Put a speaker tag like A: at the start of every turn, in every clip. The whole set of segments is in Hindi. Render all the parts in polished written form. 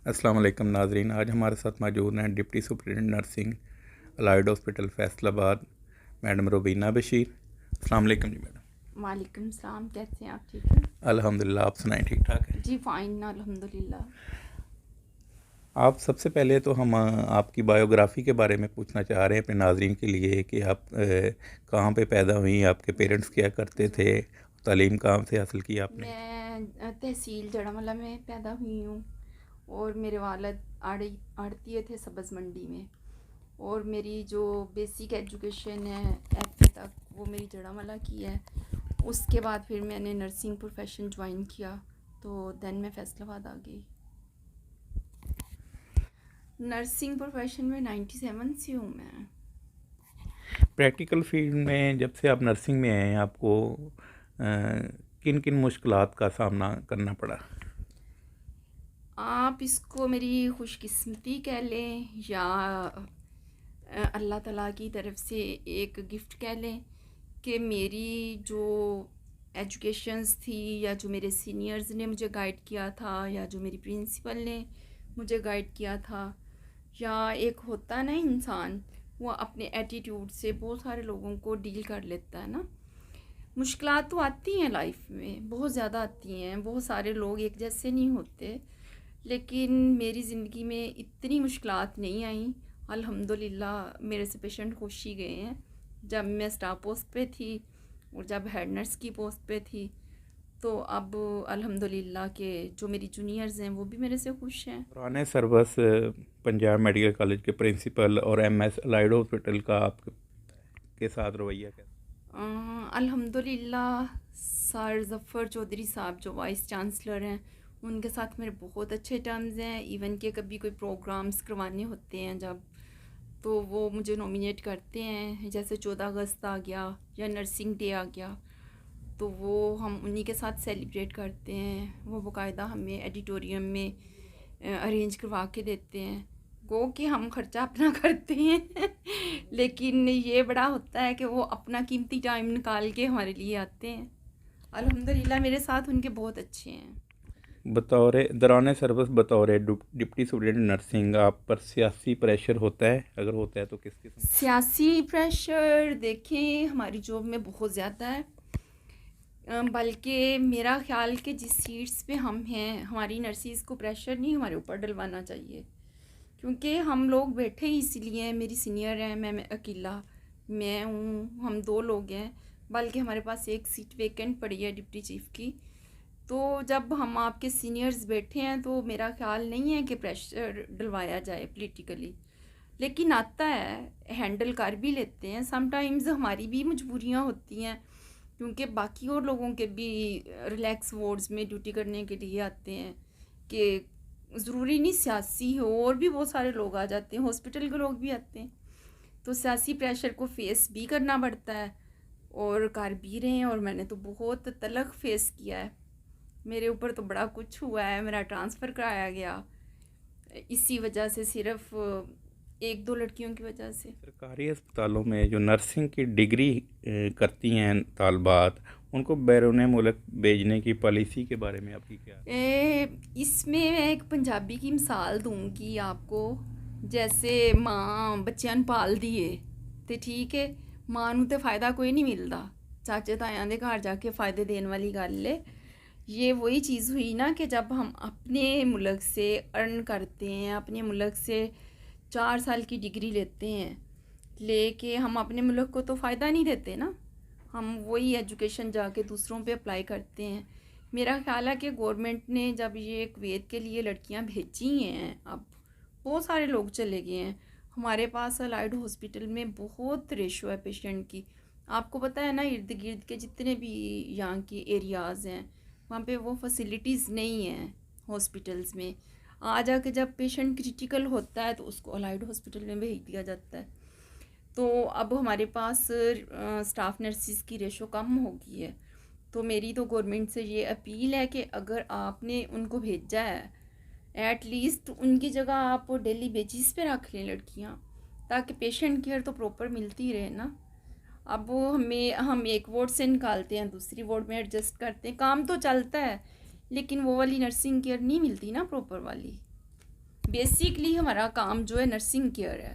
A: अस्सलाम वालेकुम नाजरीन। आज हमारे साथ मौजूद हैं deputy superintendent nursing allied hospital Faisalabad madam Rubina Bashir. अस्सलाम वालेकुम जी मैडम।
B: वालेकुम सलाम। कैसे हैं आप? ठीक हैं
A: अल्हम्दुलिल्लाह, आप सुनाएं, ठीक ठाक है?
B: जी, फ़ाइन अल्हम्दुलिल्लाह।
A: आप सबसे पहले तो हम आपकी बायोग्राफ़ी के बारे में पूछना चाह रहे हैं अपने नाजरीन के लिए कि आप कहाँ पे पैदा हुई, आपके पेरेंट्स क्या करते थे, तालीम कहाँ से हासिल की आपने?
B: मैं तहसील जड़ामला में पैदा हुई हूँ और मेरे वालिद आड़तिए थे सब्ज़ मंडी में। और मेरी जो बेसिक एजुकेशन है एफ तक वो मेरी जड़ामला की है। उसके बाद फिर मैंने नर्सिंग प्रोफेशन ज्वाइन किया तो देन मैं फैसलाबाद आ गई। नर्सिंग प्रोफेशन में 97 से हूँ मैं।
A: प्रैक्टिकल फील्ड में जब से आप नर्सिंग में आए हैं, आपको किन किन मुश्किलात का सामना करना पड़ा?
B: आप इसको मेरी खुशकिस्मती कह लें या अल्लाह ताला की तरफ से एक गिफ्ट कह लें कि मेरी जो एजुकेशंस थी या जो मेरे सीनियर्स ने मुझे गाइड किया था या जो मेरी प्रिंसिपल ने मुझे गाइड किया था, या एक होता ना इंसान वो अपने एटीट्यूड से बहुत सारे लोगों को डील कर लेता है ना। मुश्किलात तो आती हैं लाइफ में, बहुत ज़्यादा आती हैं, बहुत सारे लोग एक जैसे नहीं होते, लेकिन मेरी ज़िंदगी में इतनी मुश्किलात नहीं आई। अल्हम्दुलिल्लाह मेरे से पेशेंट खुश ही गए हैं। जब मैं स्टाफ पोस्ट पे थी और जब हेड नर्स की पोस्ट पे थी, तो अब अल्हम्दुलिल्लाह के जो मेरी जूनियर्स हैं वो भी मेरे से खुश हैं।
A: पुराने सर्विस पंजाब मेडिकल कॉलेज के प्रिंसिपल और एमएस अलाइड हॉस्पिटल का आपके साथ रवैया कैसा?
B: अल्हम्दुलिल्लाह सर ज़फ़र चौधरी साहब जो वाइस चांसलर हैं उनके साथ मेरे बहुत अच्छे टर्म्स हैं। इवन के कभी कोई प्रोग्राम्स करवाने होते हैं जब, तो वो मुझे नॉमिनेट करते हैं। जैसे 14 अगस्त आ गया या नर्सिंग डे आ गया तो वो हम उन्हीं के साथ सेलिब्रेट करते हैं। वो बाकायदा हमें एडिटोरियम में अरेंज करवा के देते हैं। गो कि हम खर्चा अपना करते हैं लेकिन ये बड़ा होता है कि वो अपना कीमती टाइम निकाल के हमारे लिए आते हैं। अल्हम्दुलिल्लाह मेरे साथ उनके बहुत अच्छे हैं।
A: बतौर दौरान सर्विस बतौर डिप्टी सुपरिटेंडेंट नर्सिंग आप पर सियासी प्रेशर होता है? अगर होता है तो किस किस्म का?
B: सियासी प्रेशर देखें हमारी जॉब में बहुत ज़्यादा है। बल्कि मेरा ख़्याल कि जिस सीट्स पे हम हैं हमारी नर्सिस को प्रेशर नहीं हमारे ऊपर डलवाना चाहिए, क्योंकि हम लोग बैठे ही इसीलिए हैं। मेरी सीनियर है, मैं अकेला मैं हूँ, हम दो लोग हैं। बल्कि हमारे पास एक सीट वेकेंट पड़ी है डिप्टी चीफ़ की। तो जब हम आपके सीनियर्स बैठे हैं तो मेरा ख़्याल नहीं है कि प्रेशर डलवाया जाए पॉलिटिकली, लेकिन आता है, हैंडल कर भी लेते हैं। समटाइम्स हमारी भी मजबूरियाँ होती हैं, क्योंकि बाकी और लोगों के भी रिलैक्स वार्ड्स में ड्यूटी करने के लिए आते हैं कि ज़रूरी नहीं सियासी हो, और भी बहुत सारे लोग आ जाते हैं, हॉस्पिटल के लोग भी आते हैं। तो सियासी प्रेशर को फेस भी करना पड़ता है और कर भी रहे हैं। और मैंने तो बहुत तलख फेस किया है। मेरे ऊपर तो बड़ा कुछ हुआ है, मेरा ट्रांसफ़र कराया गया इसी वजह से, सिर्फ एक दो लड़कियों की वजह से।
A: सरकारी अस्पतालों में जो नर्सिंग की डिग्री करती हैं तालबात, उनको बैरून मुल्क भेजने की पॉलिसी के बारे में आपकी क्या?
B: इसमें मैं एक पंजाबी की मिसाल दूंगी आपको। जैसे माँ बच्चों पाल दिए तो ठीक है, माँ नूं ते फ़ायदा कोई नहीं मिलता, चाचे तायां दे घर जाके फ़ायदे देने वाली गल है। ये वही चीज़ हुई ना कि जब हम अपने मुल्क से अर्न करते हैं, अपने मुल्क से 4 साल की डिग्री लेते हैं, लेके हम अपने मुल्क को तो फ़ायदा नहीं देते ना। हम वही एजुकेशन जाके दूसरों पे अप्लाई करते हैं। मेरा ख्याल है कि गवर्नमेंट ने जब ये कुवैत के लिए लड़कियां भेजी हैं, अब बहुत सारे लोग चले गए हैं। हमारे पास अलाइड हॉस्पिटल में बहुत रेशो है पेशेंट की। आपको पता है ना, इर्द गिर्द के जितने भी यहाँ की एरियाज़ हैं वहाँ पे वो फैसिलिटीज़ नहीं हैं हॉस्पिटल्स में। आ जाके जब पेशेंट क्रिटिकल होता है तो उसको अलाइड हॉस्पिटल में भेज दिया जाता है। तो अब हमारे पास स्टाफ नर्सिस की रेशो कम हो गई है। तो मेरी तो गवर्नमेंट से ये अपील है कि अगर आपने उनको भेजा है, एट लीस्ट उनकी जगह आप डेली बेसिस पे रख लें लड़कियां, ताकि पेशेंट केयर तो प्रॉपर मिलती रहे ना। अब वो हम एक वार्ड से निकालते हैं दूसरी वार्ड में एडजस्ट करते हैं, काम तो चलता है, लेकिन वो वाली नर्सिंग केयर नहीं मिलती ना प्रॉपर वाली। बेसिकली हमारा काम जो है नर्सिंग केयर है।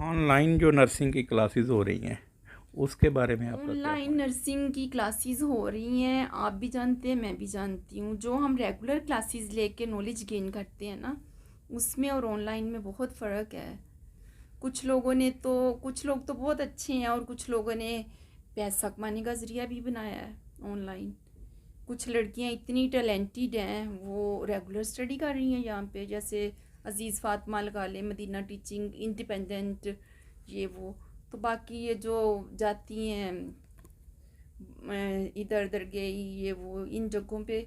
A: ऑनलाइन जो नर्सिंग की क्लासेस हो रही हैं उसके बारे में आपका क्या
B: ऑनलाइन नर्सिंग की क्लासेस हो रही हैं, आप भी जानते हैं, मैं भी जानती हूँ। जो हम रेगुलर क्लासेस लेके नॉलेज गेन करते हैं ना, उसमें और ऑनलाइन में बहुत फ़र्क है। कुछ लोग तो बहुत अच्छे हैं और कुछ लोगों ने पैसा कमाने का ज़रिया भी बनाया है ऑनलाइन। कुछ लड़कियां इतनी टैलेंटेड हैं, वो रेगुलर स्टडी कर रही हैं यहाँ पे, जैसे अजीज़ फातिमा लगा लें, मदीना टीचिंग, इंडिपेंडेंट, ये वो। तो बाकी ये जो जाती हैं इधर उधर गई, ये वो, इन जगहों पे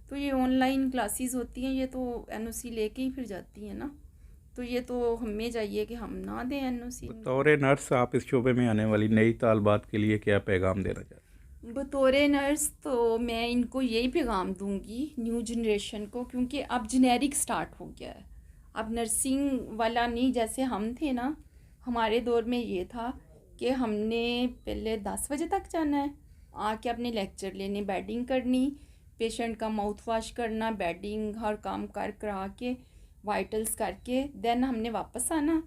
B: तो ये ऑनलाइन क्लासेस होती हैं, ये तो एनओसी लेके ही फिर जाती हैं ना। तो ये तो हमें चाहिए कि हम ना दें एनओसी।
A: बतौर नर्स आप इस शोबे में आने वाली नई तालबात के लिए क्या पैगाम देना चाहते हैं?
B: बतौर नर्स तो मैं इनको यही पैगाम दूंगी न्यू जनरेशन को, क्योंकि अब जेनेरिक स्टार्ट हो गया है। अब नर्सिंग वाला नहीं, जैसे हम थे ना, हमारे दौर में ये था कि हमने पहले 10 बजे तक जाना है, आके अपने लेक्चर लेने, बेडिंग करनी, पेशेंट का माउथ वॉश करना, बेडिंग हर काम कर करा के वाइटल्स करके देन हमने वापस आना।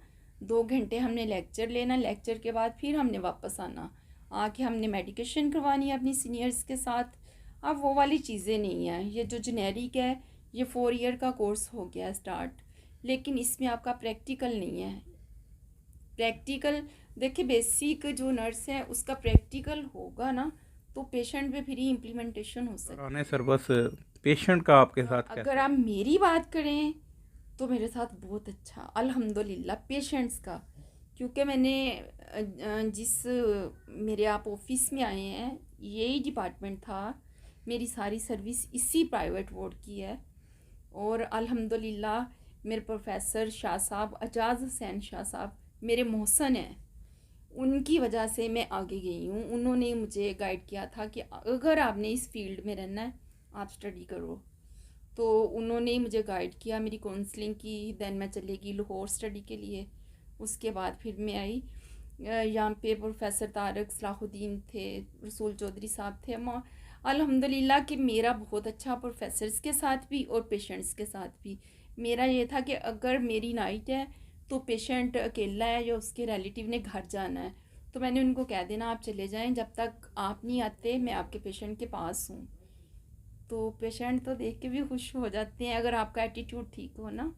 B: 2 घंटे हमने लेक्चर लेना, लेक्चर के बाद फिर हमने वापस आना, आके हमने मेडिकेशन करवानी है अपनी सीनियर्स के साथ। अब वो वाली चीज़ें नहीं हैं। ये जो जेनेरिक है, ये 4 ईयर का कोर्स हो गया स्टार्ट, लेकिन इसमें आपका प्रैक्टिकल नहीं है। प्रैक्टिकल देखिए, बेसिक जो नर्स है उसका प्रैक्टिकल होगा ना, तो पेशेंट पे फिर ही इम्प्लीमेंटेशन हो सकता
A: आने सर बस पेशेंट का आपके साथ
B: है। अगर आप मेरी बात करें तो मेरे साथ बहुत अच्छा अल्हम्दुलिल्लाह पेशेंट्स का, क्योंकि मैंने जिस मेरे आप ऑफिस में आए हैं, यही डिपार्टमेंट था, मेरी सारी सर्विस इसी प्राइवेट वार्ड की है। और अल्हम्दुलिल्लाह मेरे प्रोफेसर शाह साहब, एजाज हुसैन शाह साहब मेरे मोहसन हैं, उनकी वजह से मैं आगे गई हूँ। उन्होंने मुझे गाइड किया था कि अगर आपने इस फील्ड में रहना है, आप स्टडी करो। तो उन्होंने मुझे गाइड किया, मेरी काउंसलिंग की, देन मैं चली गई लाहौर स्टडी के लिए। उसके बाद फिर मैं आई यहाँ पे। प्रोफेसर तारक सलाहुद्दीन थे, रसूल चौधरी साहब थे। अल्हम्दुलिल्लाह कि मेरा बहुत अच्छा प्रोफेसर्स के साथ भी और पेशेंट्स के साथ भी। मेरा ये था कि अगर मेरी नाइट है तो पेशेंट अकेला है या उसके रिलेटिव ने घर जाना है, तो मैंने उनको कह देना आप चले जाएं, जब तक आप नहीं आते मैं आपके पेशेंट के पास हूँ। तो पेशेंट तो देख के भी खुश हो जाते हैं अगर आपका एटीट्यूड ठीक हो ना।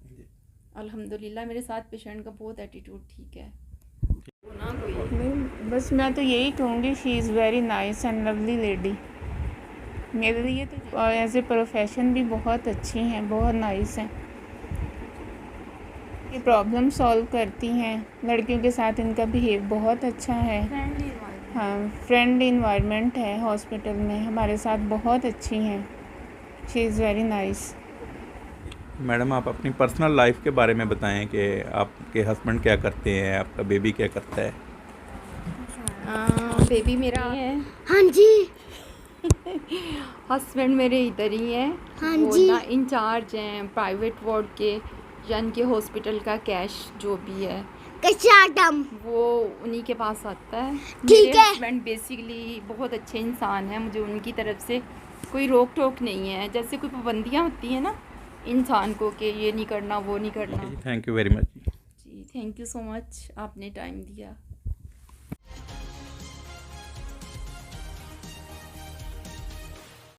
B: अल्हम्दुलिल्लाह मेरे साथ पेशेंट का बहुत एटीट्यूड ठीक है।
C: बस मैं तो यही कहूँगी, she is very nice and lovely lady. मेरे लिए तो एज ए प्रोफेशन भी बहुत अच्छी हैं, बहुत नाइस हैं। ये प्रॉब्लम सॉल्व करती हैं, लड़कियों के साथ इनका बिहेव बहुत अच्छा है। हाँ, फ्रेंडली इन्वायरमेंट है हॉस्पिटल में, हमारे साथ बहुत अच्छी हैं। She is very nice.
A: Madam आप अपनी पर्सनल लाइफ के बारे में बताएं कि आपके हस्बैंड क्या करते हैं, आपका बेबी क्या करता है?
B: बेबी मेरा है।
D: हाँ जी।
B: हस्बैंड मेरे इधर ही हैं।
D: हाँ
B: वो
D: जी।
B: ना इंचार्ज हैं प्राइवेट वार्ड के, यानी कि हॉस्पिटल का कैश जो भी है
D: कचाटम
B: वो उन्हीं के पास आता है।
D: ठीक
B: मेरे
D: है।
B: हस्बैंड बेसिकली बहुत अच्छे इंसान हैं, मुझे उनकी तरफ से कोई रोक टोक नहीं है। जैसे कोई पाबंदियाँ होती हैं ना इंसान को कि ये नहीं करना वो नहीं करना।
A: Thank you very much.
B: जी थैंक यू सो मच, आपने टाइम दिया।